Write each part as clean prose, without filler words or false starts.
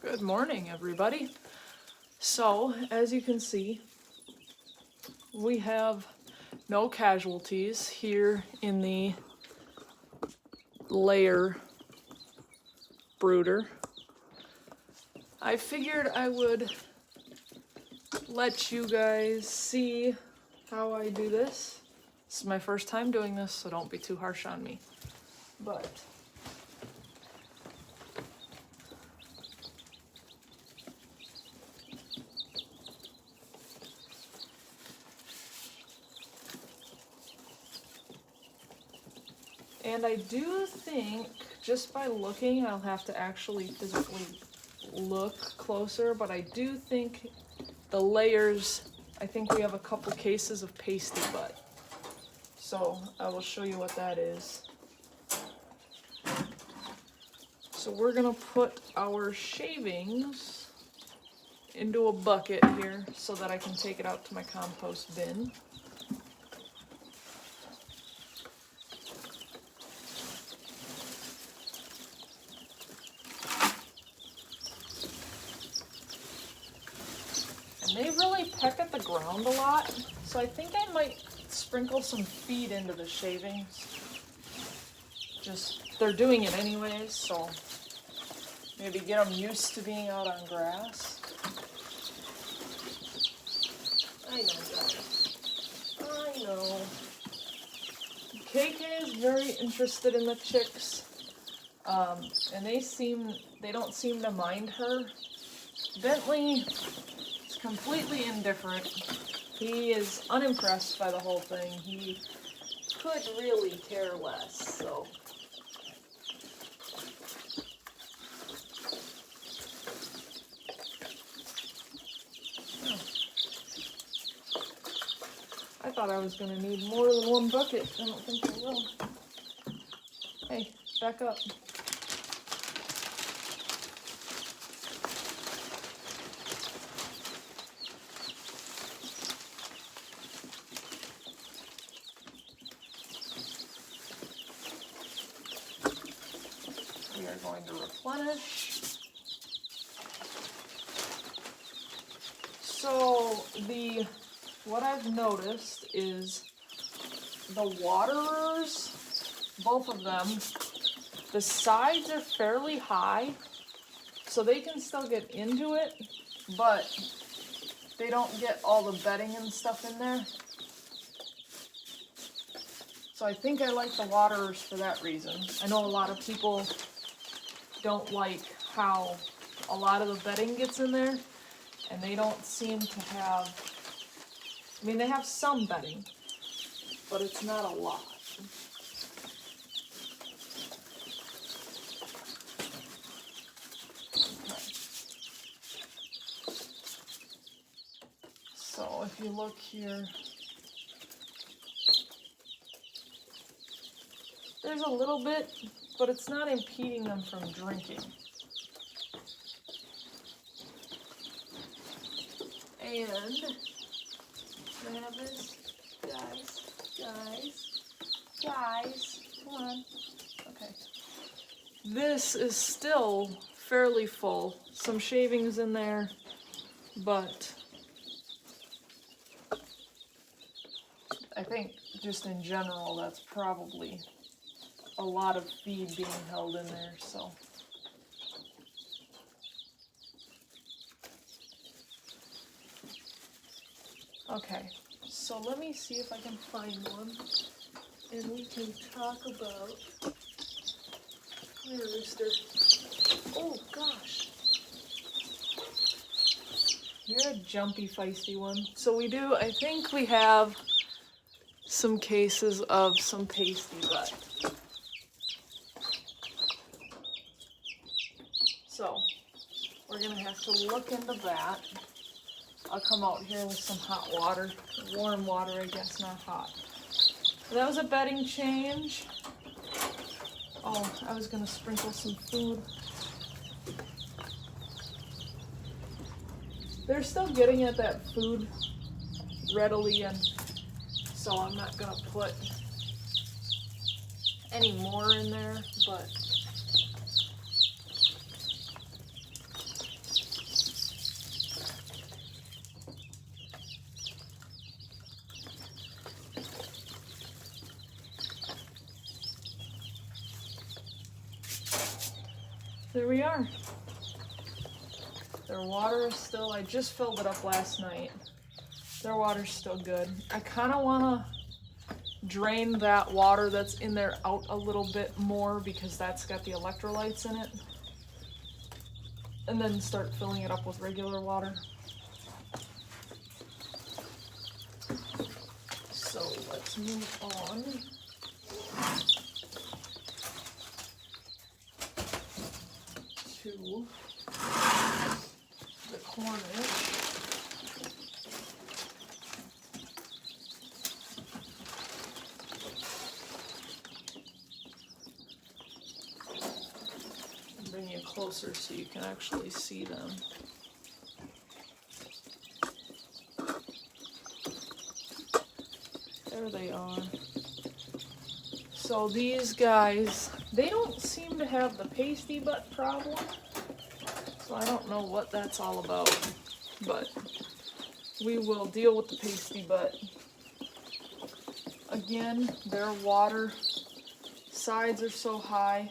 Good morning, everybody. So, as you can see, we have no casualties here in the layer brooder. I figured I would let you guys see how I do this. This is my first time doing this, so don't be too harsh on me. But and I do think, just by looking, I'll have to actually physically look closer, but I do think the layers, I think we have a couple cases of pasty butt. So I will show you what that is. So we're gonna put our shavings into a bucket here so that I can take it out to my compost bin. And they really peck at the ground a lot, so I think I might sprinkle some feed into the shavings. Just, they're doing it anyways, so maybe get them used to being out on grass. I know, guys. I know. KK is very interested in the chicks, and they don't seem to mind her. Bentley is completely indifferent. He is unimpressed by the whole thing. He could really care less, so. I thought I was going to need more than one bucket. I don't think I will. Hey, back up. We are going to replenish. So what I've noticed is the waterers, both of them, the sides are fairly high, so they can still get into it, but they don't get all the bedding and stuff in there. So I think I like the waterers for that reason. I know a lot of people don't like how a lot of the bedding gets in there, and they don't seem to have, I mean, they have some bedding, but it's not a lot. Okay. So if you look here, there's a little bit, but it's not impeding them from drinking. And can I have this? Guys, come on. Okay. This is still fairly full. Some shavings in there, but I think just in general, that's probably a lot of feed being held in there, so. Okay, so let me see if I can find one, and we can talk about, come here, Rooster. Oh gosh. You're a jumpy, feisty one. So I think we have some cases of some pasty butt. So, we're gonna have to look into that. I'll come out here with some hot water, warm water, I guess, not hot. That was a bedding change. Oh, I was gonna sprinkle some food. They're still getting at that food readily, and so I'm not gonna put any more in there, but there we are. Their water is still, I just filled it up last night. Their water's still good. I kind of want to drain that water that's in there out a little bit more because that's got the electrolytes in it. And then start filling it up with regular water. So let's move on to the Cornish. Bring you closer so you can actually see them. There they are. So these guys, they don't seem to have the pasty butt problem. So I don't know what that's all about, but we will deal with the pasty butt. Again, their water sides are so high,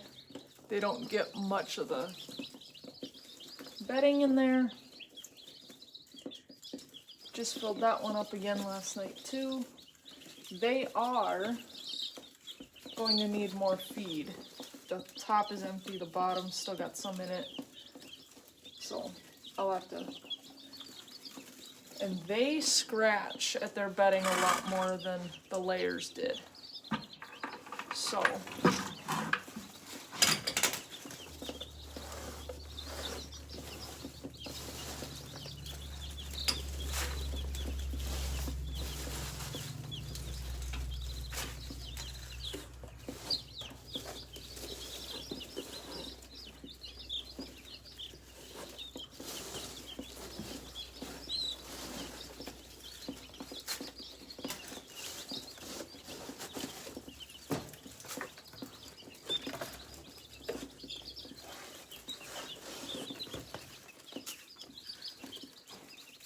they don't get much of the bedding in there. Just filled that one up again last night too. They are going to need more feed. The top is empty, the bottom still got some in it. So I'll have to. And they scratch at their bedding a lot more than the layers did. So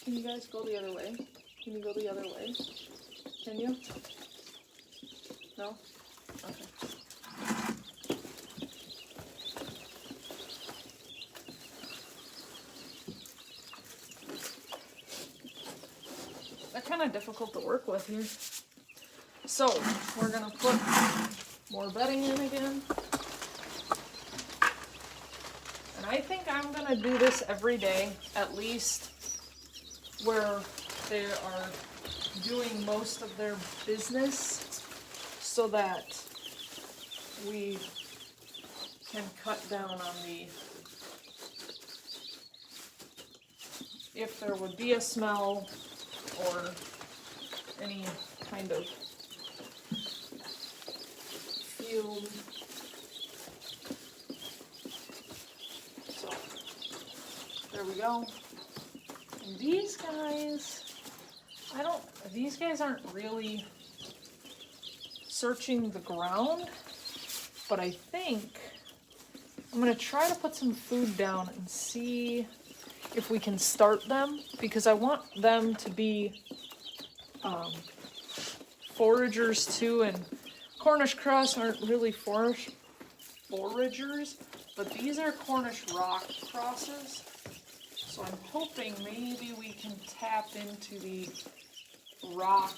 can you guys go the other way? Can you go the other way? Can you? No? Okay. They're kind of difficult to work with here. So, we're going to put more bedding in again. And I think I'm going to do this every day, at least where they are doing most of their business, so that we can cut down on the, if there would be a smell or any kind of fume. So there we go. These guys, these guys aren't really searching the ground, but I think I'm going to try to put some food down and see if we can start them, because I want them to be foragers too, and Cornish cross aren't really foragers, but these are Cornish rock crosses. So I'm hoping maybe we can tap into the rock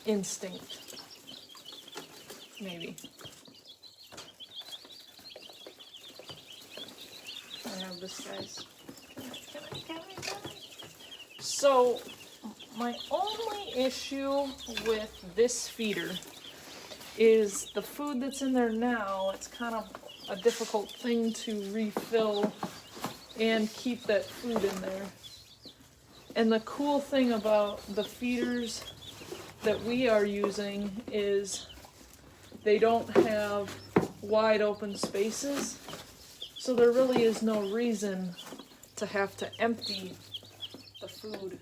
instinct. Maybe. I have this, guys. Can I? So, my only issue with this feeder is the food that's in there now. It's kind of a difficult thing to refill and keep that food in there. And the cool thing about the feeders that we are using is they don't have wide open spaces, so there really is no reason to have to empty the food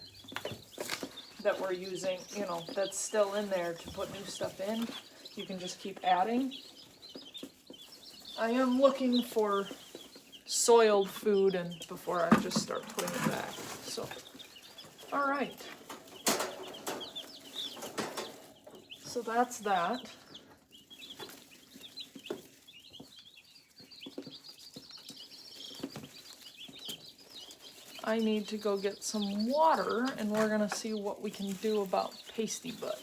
that we're using, that's still in there to put new stuff in. You can just keep adding. I am looking for soiled food and before I just start putting it back. So, all right. So that's that. I need to go get some water, and we're gonna see what we can do about pasty butt.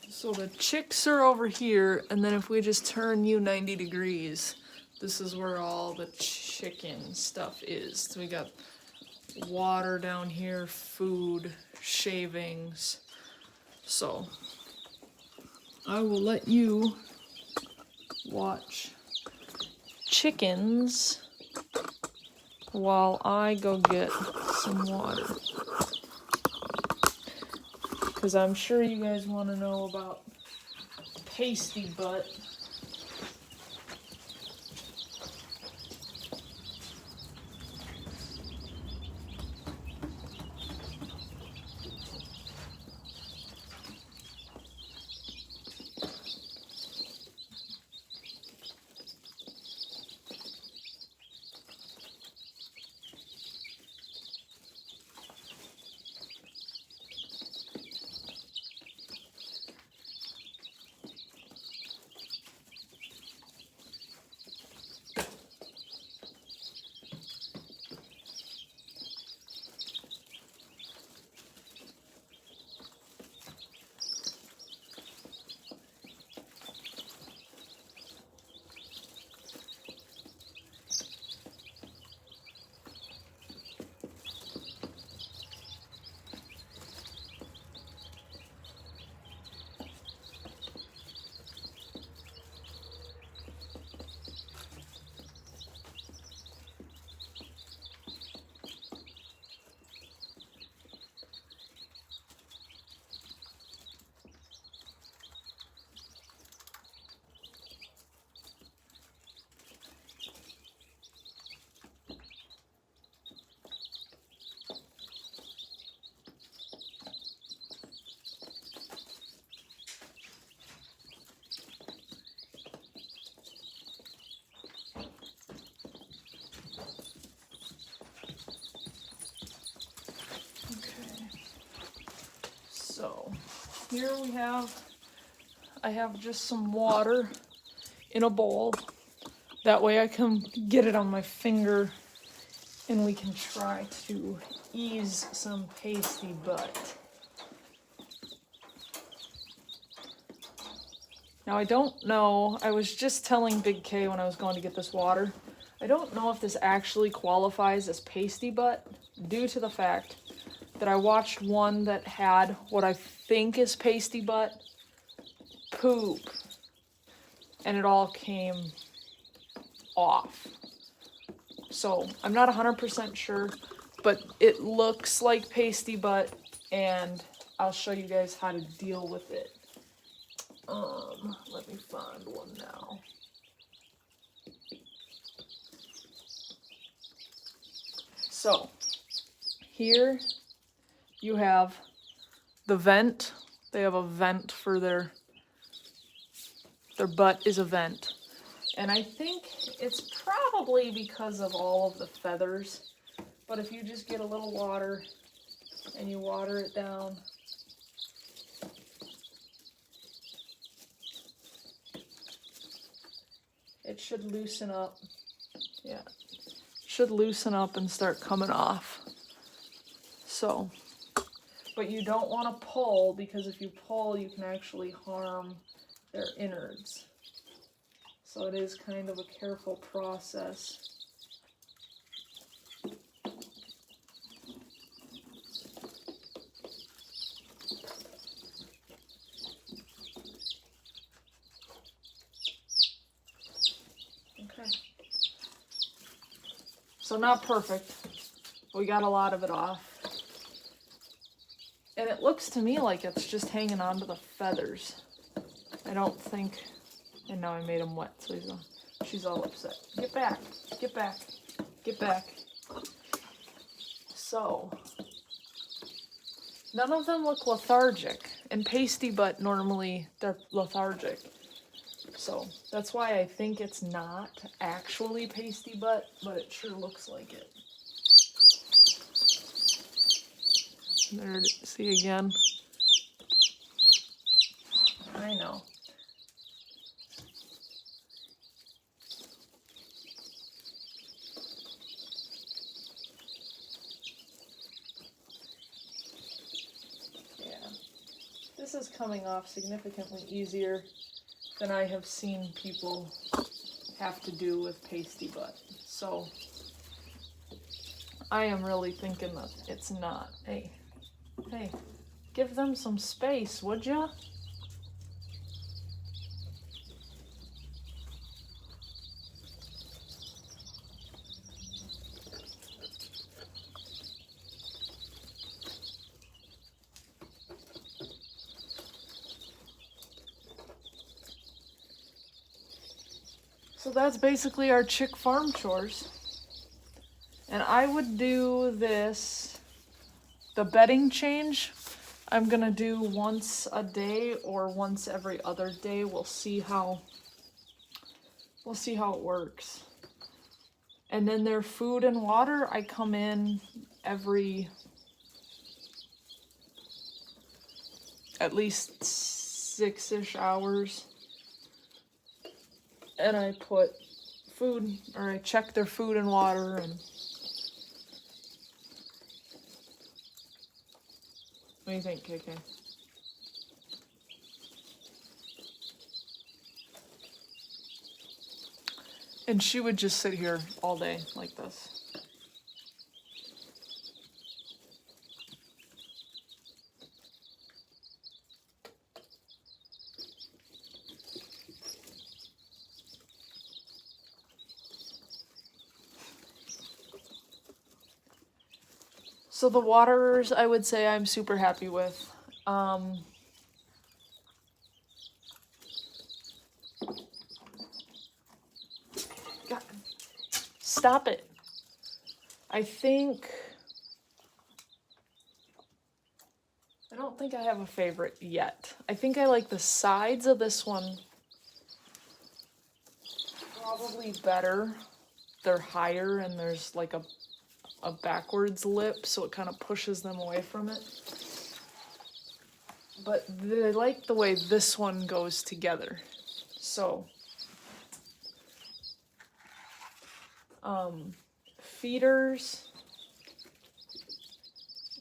So the chicks are over here, and then if we just turn you 90 degrees, this is where all the chicken stuff is. So we got water down here, food, shavings. So I will let you watch chickens while I go get some water. Because I'm sure you guys want to know about pasty butt. So here I have just some water in a bowl. That way I can get it on my finger and we can try to ease some pasty butt. Now I don't know, I was just telling Big K when I was going to get this water, I don't know if this actually qualifies as pasty butt due to the fact that I watched one that had what I think is pasty butt poop, and it all came off. So I'm not 100% sure, but it looks like pasty butt, and I'll show you guys how to deal with it. Let me find one now. So here you have the vent. They have a vent for their butt is a vent. And I think it's probably because of all of the feathers. But if you just get a little water and you water it down, it should loosen up. Yeah, should loosen up and start coming off. So, but you don't want to pull, because if you pull, you can actually harm their innards. So it is kind of a careful process. Okay. So not perfect. We got a lot of it off. And it looks to me like it's just hanging on to the feathers. I don't think, and now I made him wet, so she's all upset. Get back, get back, get back. So, none of them look lethargic, and pasty butt normally they're lethargic. So that's why I think it's not actually pasty butt, but it sure looks like it. There, see again. I know. Yeah. This is coming off significantly easier than I have seen people have to do with pasty butt. So I am really thinking that it's not. Hey, give them some space, would ya? So that's basically our chick farm chores. And I would do this, the bedding change, I'm gonna do once a day or once every other day. We'll see how it works. And then their food and water, I come in every at least 6-ish hours. And I put food, or I check their food and water, and what do you think, KK? And she would just sit here all day like this. So the waterers, I would say I'm super happy with. God, stop it. I don't think I have a favorite yet. I think I like the sides of this one probably better. They're higher and there's like a backwards lip, so it kind of pushes them away from it. But I like the way this one goes together. So, feeders,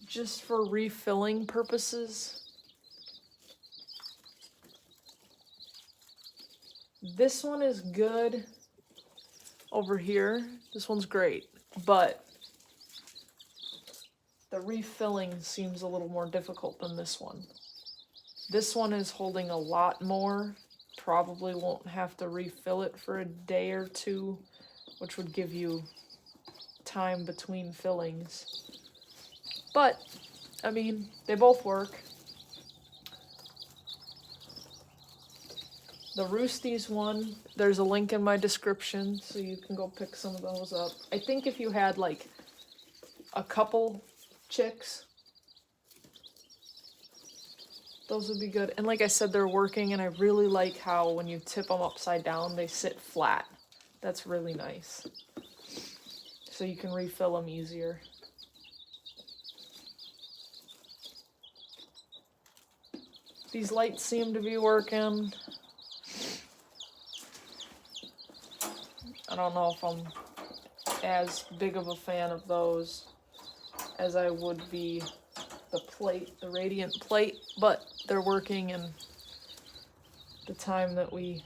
just for refilling purposes. This one is good over here. This one's great, but the refilling seems a little more difficult than this one. This one is holding a lot more. Probably won't have to refill it for a day or two, which would give you time between fillings. But, I mean, they both work. The Roosty's one, there's a link in my description, so you can go pick some of those up. I think if you had like a couple chicks, those would be good. And like I said, they're working, and I really like how when you tip them upside down, they sit flat. That's really nice. So you can refill them easier. These lights seem to be working. I don't know if I'm as big of a fan of those as I would be the plate, the radiant plate, but they're working, and the time that we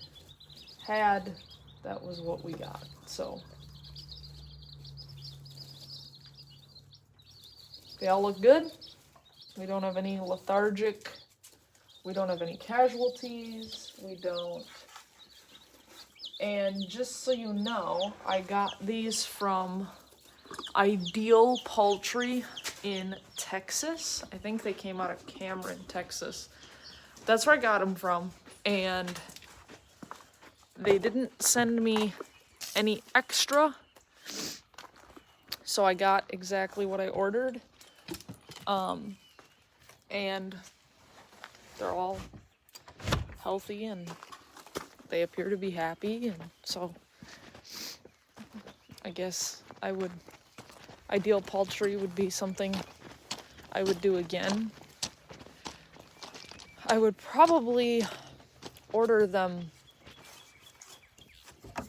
had, that was what we got. So they all look good. We don't have any lethargic, we don't have any casualties, we don't. And just so you know, I got these from Ideal Poultry in Texas. I think they came out of Cameron, Texas. That's where I got them from. And they didn't send me any extra, so I got exactly what I ordered. And they're all healthy and they appear to be happy, and so I guess Ideal Poultry would be something I would do again, I would probably order them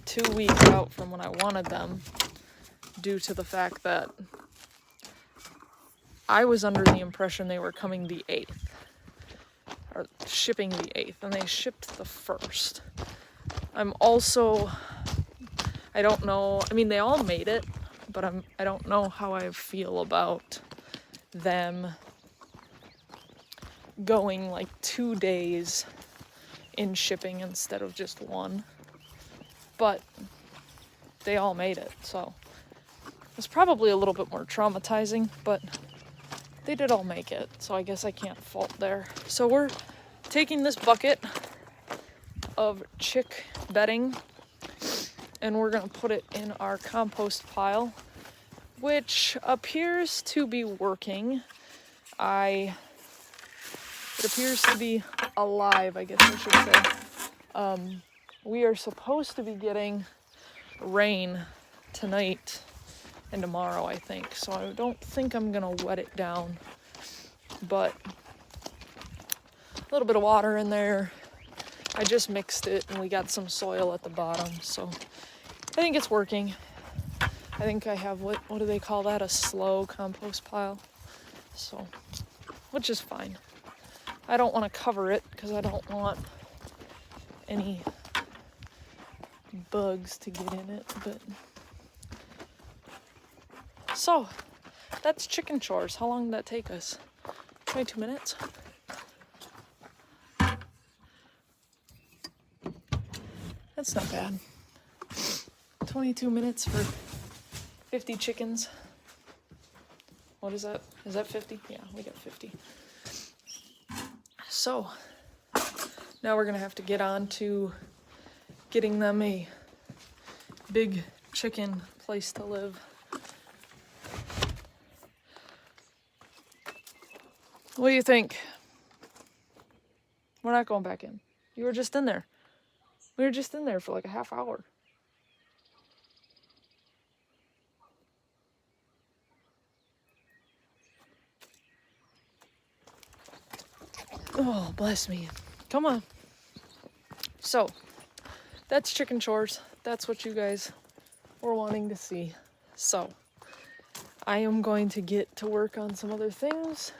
2 weeks out from when I wanted them, due to the fact that I was under the impression they were coming the 8th, or shipping the 8th, and they shipped the 1st. I'm also, I don't know, I mean, they all made it, but I don't know how I feel about them going like 2 days in shipping instead of just 1. But they all made it, so it's probably a little bit more traumatizing, but they did all make it, so I guess I can't fault there. So we're taking this bucket of chick bedding and we're gonna put it in our compost pile, which appears to be working. It appears to be alive, I guess I should say. We are supposed to be getting rain tonight and tomorrow, I think, so I don't think I'm gonna wet it down, but a little bit of water in there. I just mixed it and we got some soil at the bottom, so I think it's working. I think I have, what do they call that, a slow compost pile, so, which is fine. I don't want to cover it because I don't want any bugs to get in it, but so that's chicken chores. How long did that take us? 22 minutes? That's not bad. 22 minutes for 50 chickens. What is that? Is that 50? Yeah, we got 50. So now we're gonna have to get on to getting them a big chicken place to live. What do you think? We're not going back in. You were just in there. We were just in there for like a half hour. Oh, bless me. Come on. So, that's chicken chores. That's what you guys were wanting to see. So, I am going to get to work on some other things.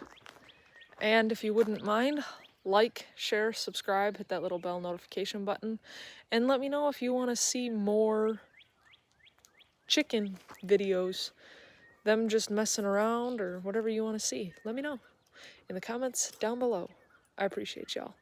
And if you wouldn't mind, like, share, subscribe, hit that little bell notification button, and let me know if you want to see more chicken videos, them just messing around or whatever you want to see. Let me know in the comments down below. I appreciate y'all.